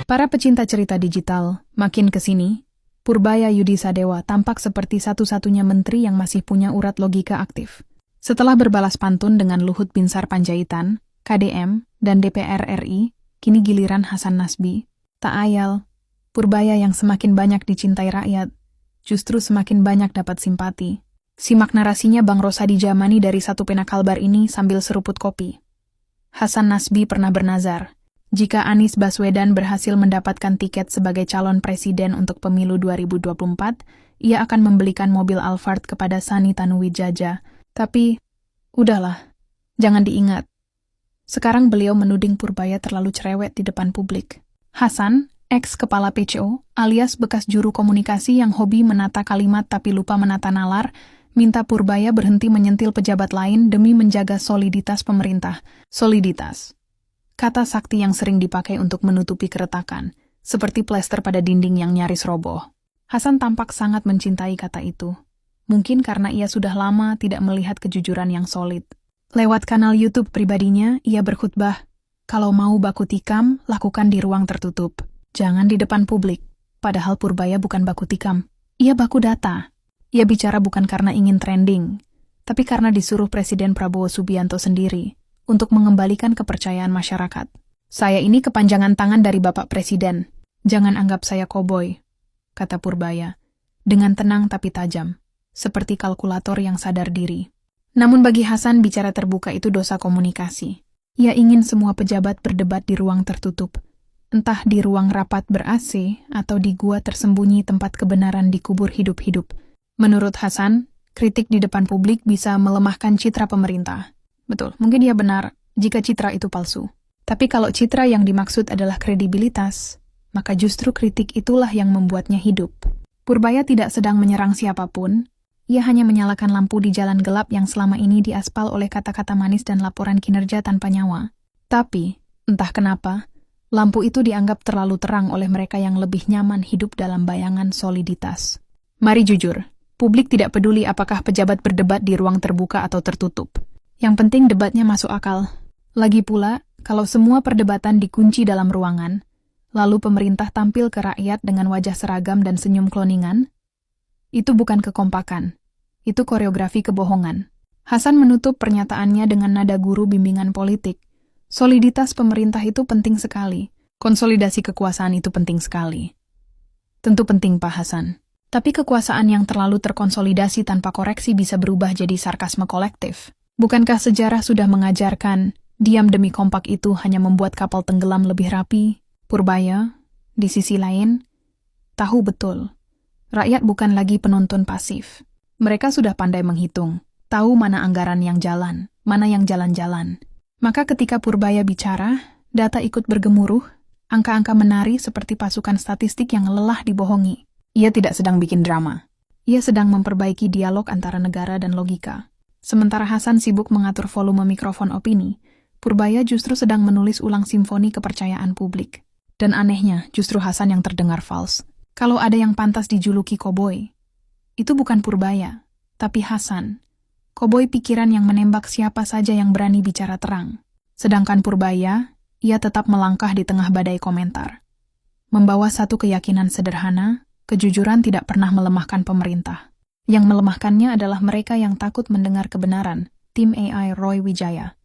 Para pecinta cerita digital, makin kesini, Purbaya Yudisadewa tampak seperti satu-satunya menteri yang masih punya urat logika aktif. Setelah berbalas pantun dengan Luhut Binsar Panjaitan, KDM, dan DPR RI, kini giliran Hasan Nasbi. Tak ayal, Purbaya yang semakin banyak dicintai rakyat, justru semakin banyak dapat simpati. Simak narasinya Bang Rosadi Jamani dari satu pena kalbar ini sambil seruput kopi. Hasan Nasbi pernah bernazar, jika Anies Baswedan berhasil mendapatkan tiket sebagai calon presiden untuk pemilu 2024, ia akan membelikan mobil Alphard kepada Sani Tanuwijaya. Tapi, udahlah, jangan diingat. Sekarang beliau menuding Purbaya terlalu cerewet di depan publik. Hasan, ex-kepala PCO, alias bekas juru komunikasi yang hobi menata kalimat tapi lupa menata nalar, minta Purbaya berhenti menyentil pejabat lain demi menjaga soliditas pemerintah. Soliditas. Kata sakti yang sering dipakai untuk menutupi keretakan, seperti plester pada dinding yang nyaris roboh. Hasan tampak sangat mencintai kata itu. Mungkin karena ia sudah lama tidak melihat kejujuran yang solid. Lewat kanal YouTube pribadinya, ia berkhutbah, kalau mau baku tikam, lakukan di ruang tertutup. Jangan di depan publik. Padahal Purbaya bukan baku tikam. Ia baku data. Ia bicara bukan karena ingin trending, tapi karena disuruh Presiden Prabowo Subianto sendiri untuk mengembalikan kepercayaan masyarakat. Saya ini kepanjangan tangan dari Bapak Presiden. Jangan anggap saya koboi, kata Purbaya, dengan tenang tapi tajam, seperti kalkulator yang sadar diri. Namun bagi Hasan, bicara terbuka itu dosa komunikasi. Ia ingin semua pejabat berdebat di ruang tertutup, entah di ruang rapat ber-AC atau di gua tersembunyi tempat kebenaran dikubur hidup-hidup. Menurut Hasan, kritik di depan publik bisa melemahkan citra pemerintah. Betul, mungkin ia benar jika citra itu palsu. Tapi kalau citra yang dimaksud adalah kredibilitas, maka justru kritik itulah yang membuatnya hidup. Purbaya tidak sedang menyerang siapapun, ia hanya menyalakan lampu di jalan gelap yang selama ini diaspal oleh kata-kata manis dan laporan kinerja tanpa nyawa. Tapi, entah kenapa, lampu itu dianggap terlalu terang oleh mereka yang lebih nyaman hidup dalam bayangan soliditas. Mari jujur, publik tidak peduli apakah pejabat berdebat di ruang terbuka atau tertutup. Yang penting debatnya masuk akal. Lagi pula, kalau semua perdebatan dikunci dalam ruangan, lalu pemerintah tampil ke rakyat dengan wajah seragam dan senyum kloningan, itu bukan kekompakan. Itu koreografi kebohongan. Hasan menutup pernyataannya dengan nada guru bimbingan politik. Soliditas pemerintah itu penting sekali. Konsolidasi kekuasaan itu penting sekali. Tentu penting, Pak Hasan. Tapi kekuasaan yang terlalu terkonsolidasi tanpa koreksi bisa berubah jadi sarkasme kolektif. Bukankah sejarah sudah mengajarkan, diam demi kompak itu hanya membuat kapal tenggelam lebih rapi? Purbaya, di sisi lain, tahu betul, rakyat bukan lagi penonton pasif. Mereka sudah pandai menghitung, tahu mana anggaran yang jalan, mana yang jalan-jalan. Maka ketika Purbaya bicara, data ikut bergemuruh, angka-angka menari seperti pasukan statistik yang lelah dibohongi. Ia tidak sedang bikin drama. Ia sedang memperbaiki dialog antara negara dan logika. Sementara Hasan sibuk mengatur volume mikrofon opini, Purbaya justru sedang menulis ulang simfoni kepercayaan publik. Dan anehnya, justru Hasan yang terdengar false. Kalau ada yang pantas dijuluki koboi, itu bukan Purbaya, tapi Hasan. Koboi pikiran yang menembak siapa saja yang berani bicara terang. Sedangkan Purbaya, ia tetap melangkah di tengah badai komentar. Membawa satu keyakinan sederhana, kejujuran tidak pernah melemahkan pemerintah. Yang melemahkannya adalah mereka yang takut mendengar kebenaran. Tim AI Roy Wijaya.